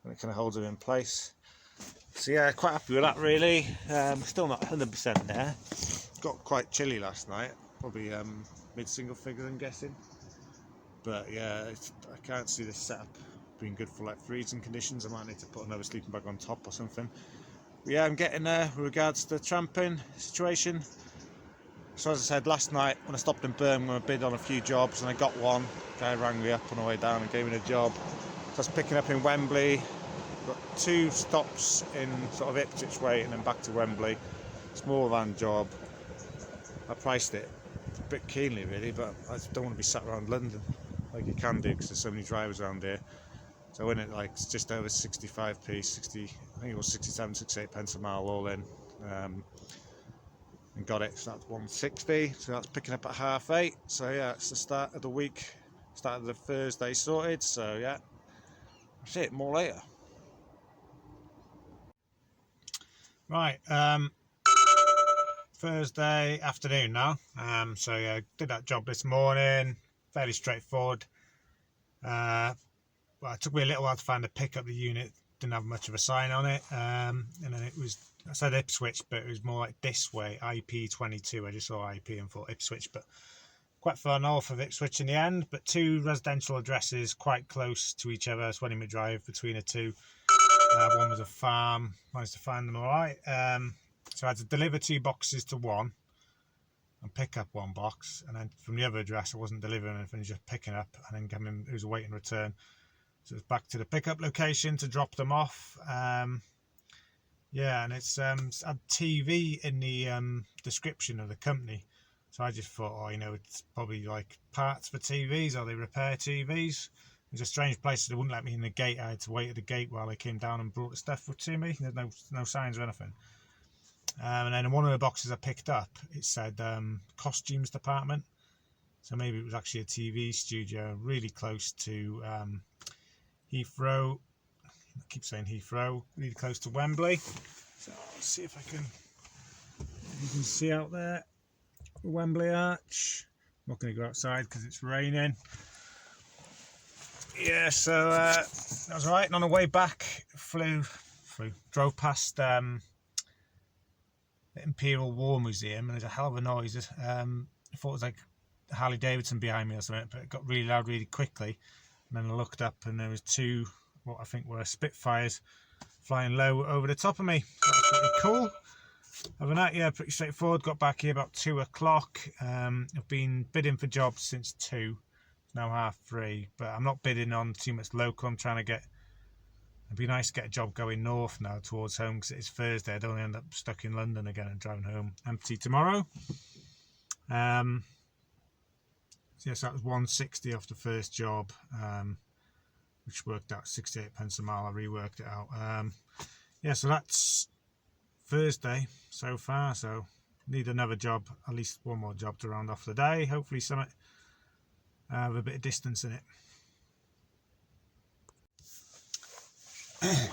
Speaker 1: and it kind of holds them in place. So yeah, quite happy with that really. Still not 100% there. Got quite chilly last night, probably mid-single figure I'm guessing. But yeah, I can't see this setup being good for like freezing conditions. I might need to put another sleeping bag on top or something. But yeah, I'm getting there with regards to the tramping situation. So as I said last night, when I stopped in Birmingham, I bid on a few jobs and I got one. Guy rang me up on the way down and gave me a job. So I was picking up in Wembley. Got 2 stops in sort of Ipswich way and then back to Wembley. Small van job. I priced it a bit keenly really, but I don't want to be sat around London like you can do because there's so many drivers around here. So I went at like just over 65p, 60, I think it was 67, 68 pence a mile all in, and got it. So that's 160. So that's picking up at 8:30. So yeah, it's the start of the week, start of the Thursday sorted. So yeah, that's it. More later. Right. Thursday afternoon now. So yeah, did that job this morning. Fairly straightforward. Well, it took me a little while to find a pick up the unit didn't have much of a sign on it, and then it was, I said Ipswich, but it was more like this way, IP22. I just saw IP and thought Ipswich, but quite far north of Ipswich in the end. But 2 residential addresses quite close to each other, 20-minute drive between the 2. One was a farm, managed to find them all right. So I had to deliver 2 boxes to one and pick up 1 box, and then from the other address I wasn't delivering anything, just picking up, and then coming, it was a wait and return. So it's back to the pickup location to drop them off. Yeah, and it's had TV in the description of the company. So I just thought, oh, you know, it's probably like parts for TVs, or they repair TVs. It was a strange place. They wouldn't let me in the gate. I had to wait at the gate while they came down and brought the stuff to me. There's no signs or anything. And then in one of the boxes I picked up, it said costumes department. So maybe it was actually a TV studio really close to Heathrow. I keep saying Heathrow, really close to Wembley. So let's see if you can see out there, Wembley Arch. I'm not going to go outside because it's raining. Yeah, so that was all right. And on the way back, drove past the Imperial War Museum, and there's a hell of a noise. I thought it was like Harley Davidson behind me or something, but it got really loud really quickly. And then I looked up, and there was 2, what I think were Spitfires, flying low over the top of me. So that was pretty cool. Other than that, yeah, pretty straightforward. Got back here about 2 o'clock. I've been bidding for jobs since 2. It's now 3:30, but I'm not bidding on too much local. I'm trying to get, it'd be nice to get a job going north now towards home, because it's Thursday. I don't end up stuck in London again and driving home empty tomorrow. So yes, that was 160 off the first job, which worked out 68 pence a mile. I reworked it out. Yeah, so that's Thursday so far. So need another job, at least 1 more job to round off the day. Hopefully something with a bit of distance in it.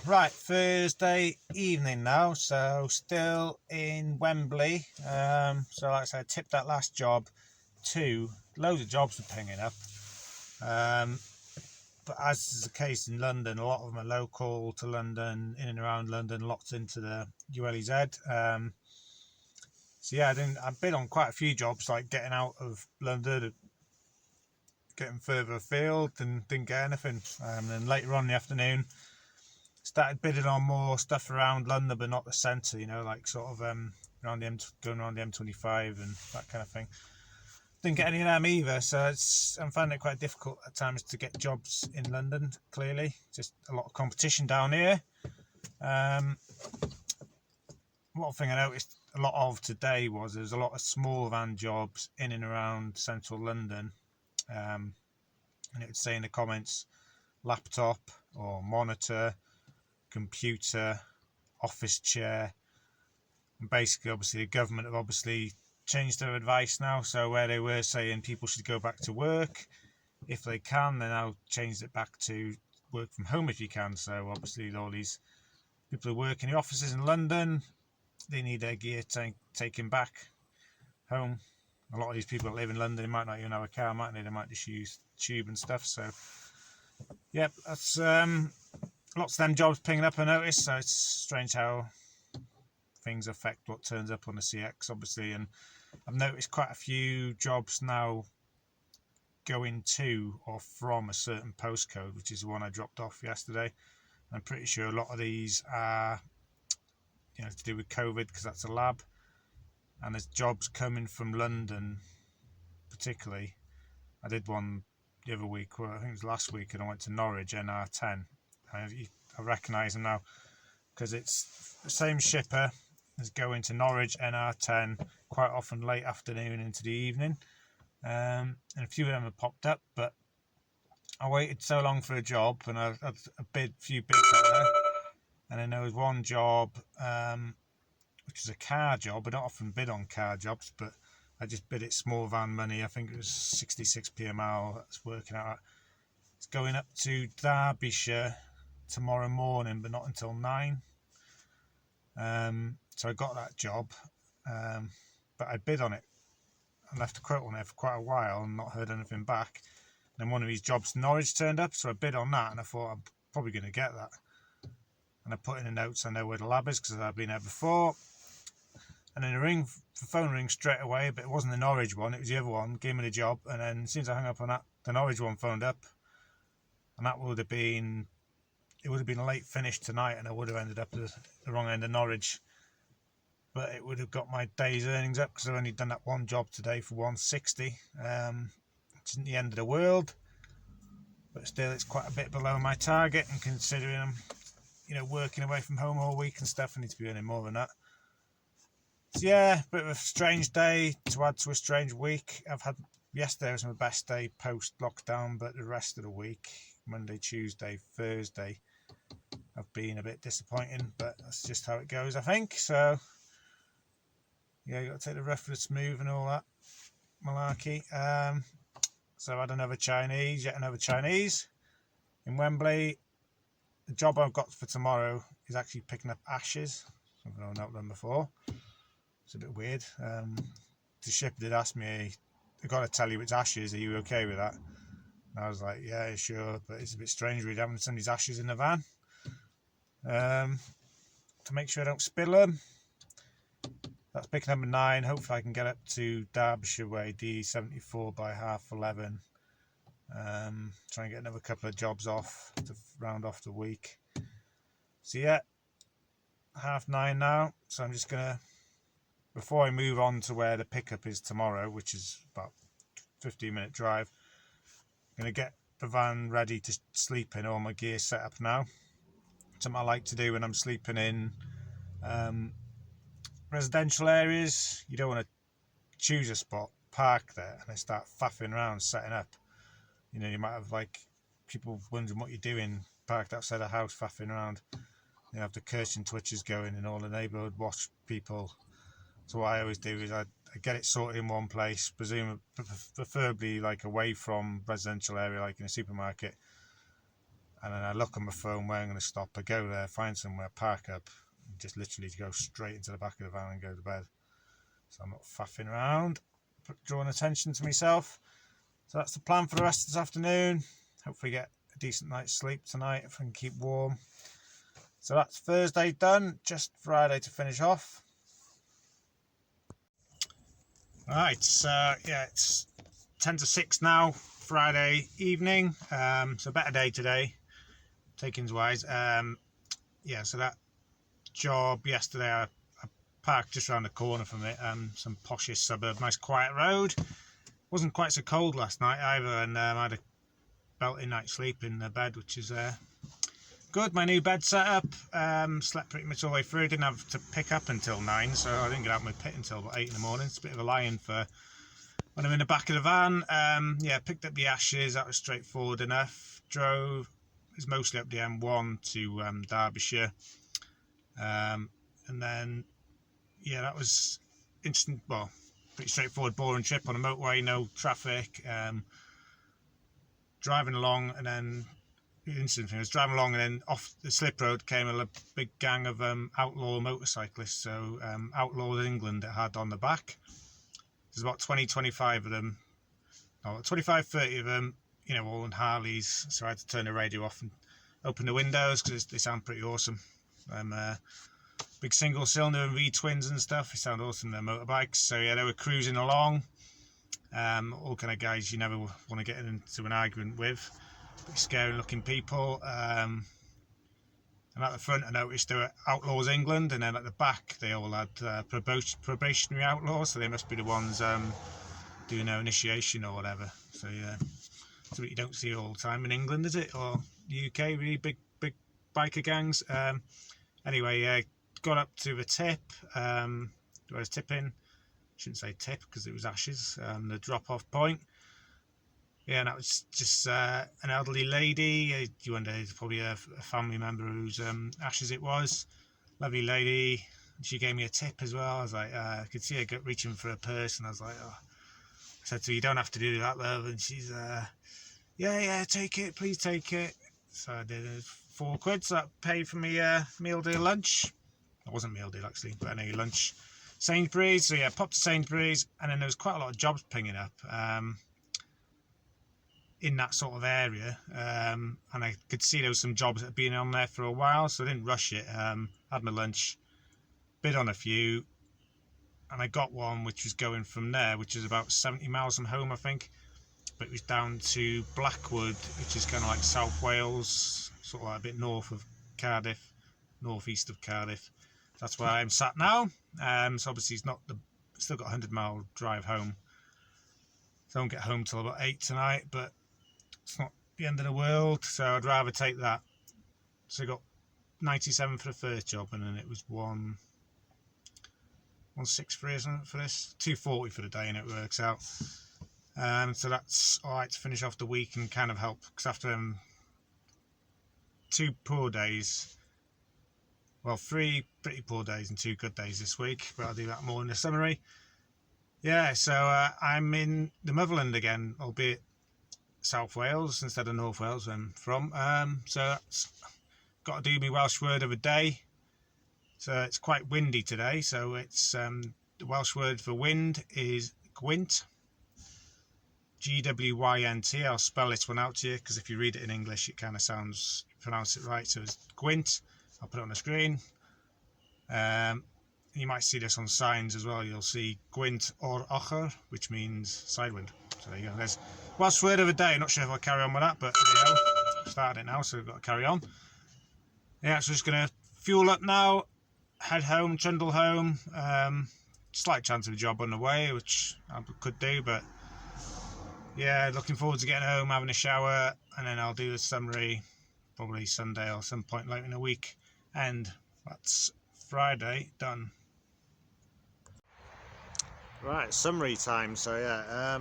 Speaker 1: Right, Thursday evening now, so still in Wembley. So like I said, I tipped that last job 2. Loads of jobs were pinging up. But as is the case in London, a lot of them are local to London, in and around London, locked into the ULEZ. So yeah, I bid on quite a few jobs, like getting out of London, getting further afield, and didn't get anything. And then later on in the afternoon, started bidding on more stuff around London, but not the centre, you know, like sort of around going around the M25 and that kind of thing. Didn't get any of them either, so I'm finding it quite difficult at times to get jobs in London, clearly. Just a lot of competition down here. One thing I noticed a lot of today was there's a lot of small van jobs in and around central London. And it would say in the comments, laptop or monitor, computer, office chair. And basically, obviously, the government have obviously changed their advice now. So where they were saying people should go back to work if they can, they now changed it back to work from home if you can. So obviously all these people who work in the offices in London, they need their gear taken back home. A lot of these people that live in London, they might not even have a car, mightn't they? They might just use tube and stuff. So yep, that's lots of them jobs picking up, I noticed. So it's strange how things affect what turns up on the CX, obviously. And I've noticed quite a few jobs now going to or from a certain postcode, which is the one I dropped off yesterday. I'm pretty sure a lot of these are, you know, to do with COVID, because that's a lab. And there's jobs coming from London, particularly. I did one the other week, well, I think it was last week, and I went to Norwich, NR10. I recognise them now, because it's the same shipper as going to Norwich, NR10, quite often late afternoon into the evening. And a few of them have popped up, but I waited so long for a job, and I had a few bids out there. And then there was one job, which was a car job. I don't often bid on car jobs, but I just bid it small van money. I think it was 66p a mile. That's working out. It's going up to Derbyshire tomorrow morning, but not until 9. So I got that job, but I bid on it. I left a quote on it for quite a while and not heard anything back. And then one of these jobs in Norwich turned up, so I bid on that, and I thought I'm probably going to get that. and I put in the notes I know where the lab is because I've been there before. And then the phone rings straight away, but it wasn't the Norwich one, it was the other one, gave me the job. And then as soon as I hung up on that, the Norwich one phoned up, and that would have been, it would have been a late finish tonight, and I would have ended up at the wrong end of Norwich. But it would have got my day's earnings up because I've only done that one job today for 160, which isn't the end of the world, but still it's quite a bit below my target. And considering I'm, working away from home all week and stuff, I need to be earning more than that. So yeah, bit of a strange day to add to a strange week. Yesterday was my best day post lockdown, but the rest of the week, Monday, Tuesday, Thursday, have been a bit disappointing, but that's just how it goes, I think. So yeah, you got to take the rough with the smooth and all that malarkey. So I had yet another Chinese in Wembley. The job I've got for tomorrow is actually picking up ashes, something I've not done before. It's a bit weird. The shipper did ask me, I've got to tell you it's ashes, are you okay with that? And I was like, yeah, sure, but it's a bit strange really having somebody's ashes in the van. To make sure I don't spill them. That's picking up at 9. Hopefully I can get up to Derbyshire way, D74 by 11:30. Try and get another couple of jobs off to round off the week. So yeah, 9:30 now. So I'm just gonna, before I move on to where the pickup is tomorrow, which is about 15-minute drive, I'm gonna get the van ready to sleep in, all my gear set up now. Something I like to do when I'm sleeping in residential areas, you don't want to choose a spot, park there, and then start faffing around setting up. You might have people wondering what you're doing, parked outside a house faffing around. You have the cursing twitches going in all the neighbourhood watch people. So what I always do is I get it sorted in one place, preferably away from residential area, like in a supermarket. And then I look on my phone where I'm going to stop. I go there, find somewhere, park up, and just literally go straight into the back of the van and go to bed. So I'm not faffing around, drawing attention to myself. So that's the plan for the rest of this afternoon. Hopefully get a decent night's sleep tonight if I can keep warm. So that's Thursday done, just Friday to finish off. Right, so yeah, it's 10 to 6 now, Friday evening. So better day today, takings wise. Yeah, so that job yesterday, I parked just around the corner from it, some poshish suburb, nice quiet road. Wasn't quite so cold last night either, and I had a belting night's sleep in the bed, which is good. My new bed setup, slept pretty much all the way through. Didn't have to pick up until 9, so I didn't get out of my pit until about 8 in the morning. It's a bit of a lie-in for when I'm in the back of the van. Yeah, picked up the ashes. That was straightforward enough. Drove, it's mostly up the M1 to Derbyshire, and then yeah, that was instant. Well, pretty straightforward, boring trip on a motorway, no traffic. Driving along, and then the incident thing, I was driving along, and then off the slip road came a big gang of outlaw motorcyclists. So Outlaws England it had on the back. There's about 20-25 of them, no, 25-30 of them, all on Harleys. So I had to turn the radio off and open the windows because they sound pretty awesome. Big single cylinder and V-twins and stuff. They sound awesome, their motorbikes. So yeah, they were cruising along. All kind of guys you never want to get into an argument with. Pretty scary looking people. And at the front I noticed there were Outlaws England, and then at the back they all had probationary outlaws, so they must be the ones doing their initiation or whatever. So yeah, that's what you don't see all the time in England, is it? Or the UK, really big biker gangs. Anyway, yeah, got up to the tip. I was tipping. Shouldn't say tip because it was ashes. The drop-off point. Yeah, and that was just an elderly lady. You wonder, it's probably a family member whose ashes it was. Lovely lady. She gave me a tip as well. I was like, I could see her reaching for a purse, and I was like, oh. I said to her, you don't have to do that, love. And she's, yeah, take it, please take it. So I did £4, so that paid for me meal deal lunch. It wasn't meal deal actually, but anyway, lunch. Sainsbury's, so yeah, popped to Sainsbury's, and then there was quite a lot of jobs pinging up. in that sort of area, and I could see there was some jobs that had been on there for a while, so I didn't rush it. Had my lunch, bid on a few, and I got one which was going from there, which is about 70 miles from home, I think, but it was down to Blackwood, which is kind of like South Wales, sort of like a bit north of Cardiff, northeast of Cardiff. That's where I'm sat now. So obviously it's not still got a 100-mile drive home. So I don't get home till about 8 tonight, but it's not the end of the world, so I'd rather take that. So I got 97 for the first job, and then it was 163 or something for this, 240 for the day, and it works out. So that's all right to finish off the week and kind of help, because after 2 poor days, well, 3 pretty poor days and 2 good days this week, but I'll do that more in the summary. Yeah, so I'm in the motherland again, albeit South Wales instead of North Wales where I'm from. So that's got to do my Welsh word of the day. So it's quite windy today, so it's the Welsh word for wind is gwynt, G-W-Y-N-T. I'll spell this one out to you, because if you read it in English it kind of sounds, pronounce it right, so it's gwynt. I'll put it on the screen. You might see this on signs as well. You'll see gwynt or ochor, which means side wind. So there you go. There's Welsh word of the day. Not sure if I'll carry on with that, but there you go. Started it now, so we've got to carry on. Yeah, so just going to fuel up now, head home, trundle home. Slight chance of a job on the way, which I could do, but yeah, looking forward to getting home, having a shower, and then I'll do the summary probably Sunday or some point later in the week. And that's Friday done. Right, summary time. So yeah,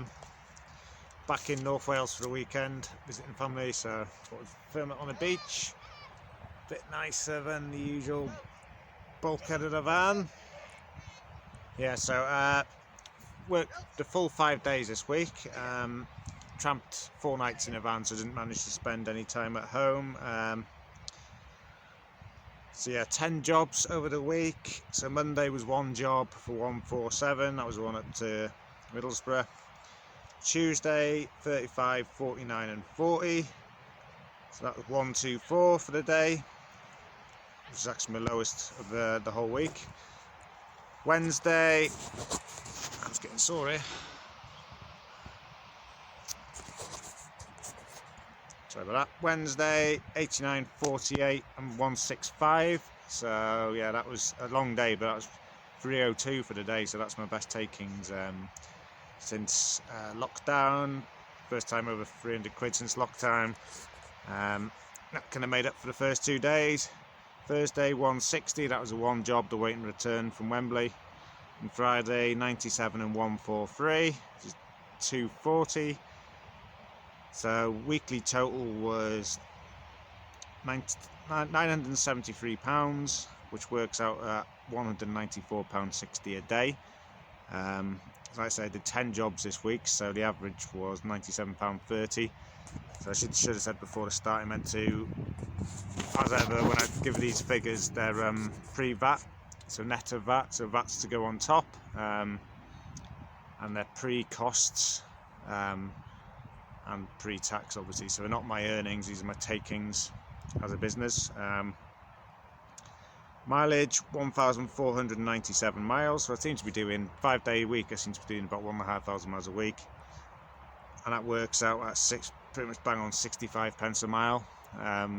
Speaker 1: back in North Wales for the weekend, visiting family, so thought I'd film it on the beach. Bit nicer than the usual bulkhead of the van. Yeah, so worked the full 5 days this week. Tramped 4 nights in a van, so didn't manage to spend any time at home. So yeah, 10 jobs over the week. So Monday was 1 job for 147, that was the one up to Middlesbrough. Tuesday 35, 49 and 40, so that was 124 for the day, which is actually my lowest of the whole week. Wednesday, I'm just getting sore here. Sorry about that. Wednesday 89, 48 and 165. So yeah, that was a long day, but that was 302 for the day, so that's my best takings since lockdown. First time over 300 quid since lockdown. That kind of made up for the first 2 days. Thursday 160, that was a 1 job, the wait and return from Wembley. And Friday 97 and 143, which is 240. So weekly total was £973, which works out at £194.60 a day. As I said, I did 10 jobs this week, so the average was £97.30. So I should have said before the start, I meant to, as ever, when I give these figures, they're pre-VAT, so net of VAT, so VAT's to go on top, and they're pre-costs, and pre-tax obviously, so they're not my earnings, these are my takings as a business. Mileage 1,497 miles, so I seem to be doing 5 day a week, I seem to be doing about 1,500 miles a week, and that works out at pretty much bang on 65 pence a mile,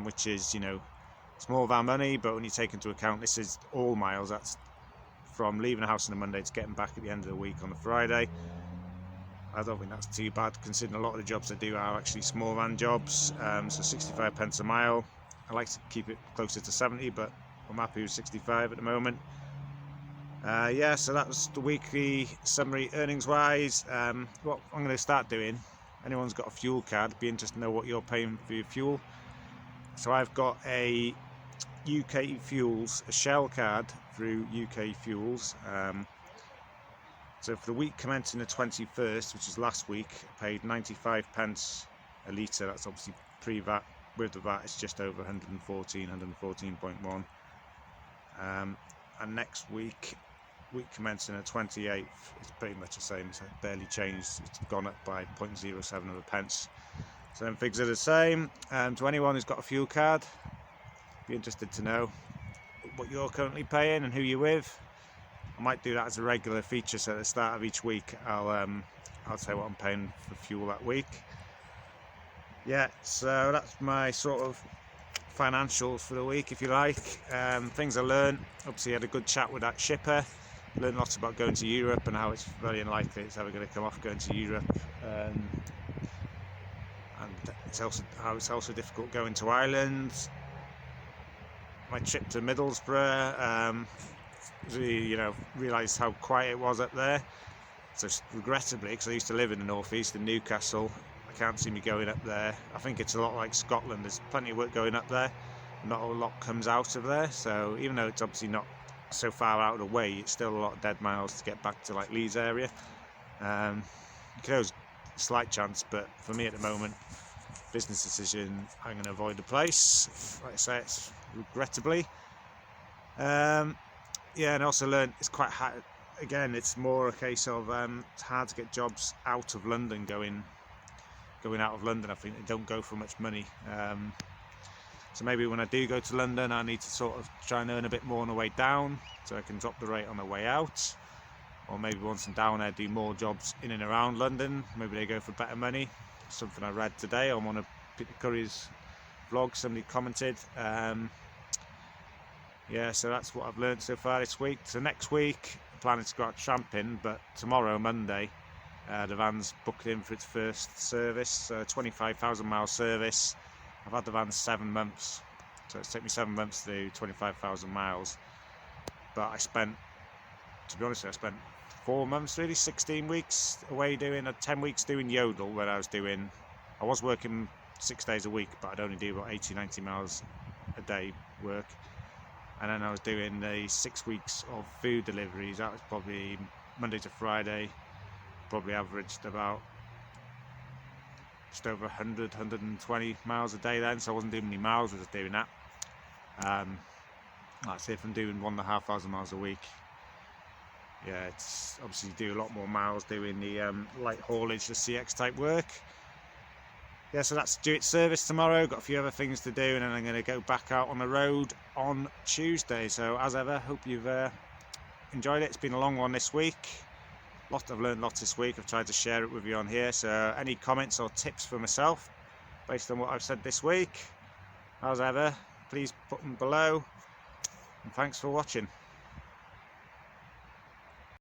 Speaker 1: which is, you know, small van money, but when you take into account this is all miles, that's from leaving the house on a Monday to getting back at the end of the week on a Friday. I don't think that's too bad, considering a lot of the jobs I do are actually small van jobs. So 65 pence a mile. I like to keep it closer to 70, but I'm happy with 65 at the moment. Yeah, so that was the weekly summary earnings wise. What I'm going to start doing, anyone's got a fuel card, it'd be interesting to know what you're paying for your fuel. So I've got a UK Fuels, a Shell card through UK Fuels. So for the week commencing the 21st, which is last week, I paid 95 pence a litre. That's obviously pre-VAT. With the VAT, it's just over 114.1. And next week commencing the 28th, it's pretty much the same. It's barely changed. It's gone up by 0.07 of a pence. So things are the same. To anyone who's got a fuel card, be interested to know what you're currently paying and who you're with. I might do that as a regular feature, so at the start of each week I'll say what I'm paying for fuel that week. Yeah, so that's my sort of financials for the week, if you like. Things I learned, obviously had a good chat with that shipper, learned lots about going to Europe and how it's very unlikely it's ever going to come off going to Europe, and it's also difficult going to Ireland. My trip to Middlesbrough, really, realised how quiet it was up there. So regrettably, because I used to live in the northeast in Newcastle, I can't see me going up there. I think it's a lot like Scotland. There's plenty of work going up there. Not a lot comes out of there. So even though it's obviously not so far out of the way, it's still a lot of dead miles to get back to like Leeds area. You could always slight chance, but for me at the moment, business decision, I'm going to avoid the place. Like I say, it's regrettably. Yeah, and also learned it's quite hard. Again, it's more a case of it's hard to get jobs out of London. Going out of London, I think they don't go for much money. So maybe when I do go to London, I need to sort of try and earn a bit more on the way down, so I can drop the rate on the way out. Or maybe once I'm down there, do more jobs in and around London. Maybe they go for better money. Something I read today on one of Peter Curry's vlogs. Somebody commented. Yeah, so that's what I've learned so far this week. So next week, I'm planning to go out tramping, but tomorrow, Monday, the van's booked in for its first service, 25,000 mile service. I've had the van 7 months, so it's taken me 7 months to do 25,000 miles. But to be honest, I spent 4 months, really, 16 weeks away doing, 10 weeks doing yodel, where I was working 6 days a week, but I'd only do about 80, 90 miles a day work. And then I was doing the 6 weeks of food deliveries. That was probably Monday to Friday, probably averaged about just over 100, 120 miles a day then, so I wasn't doing any miles, I was just doing that. Like I say, if I'm doing 1,500 miles a week, yeah, it's obviously you do a lot more miles doing the light haulage, the CX type work. Yeah, so that's due its service tomorrow. Got a few other things to do, and then I'm going to go back out on the road on Tuesday. So as ever, hope you've enjoyed it. It's been a long one this week. I've learned lots this week. I've tried to share it with you on here. So any comments or tips for myself based on what I've said this week, as ever, please put them below. And thanks for watching.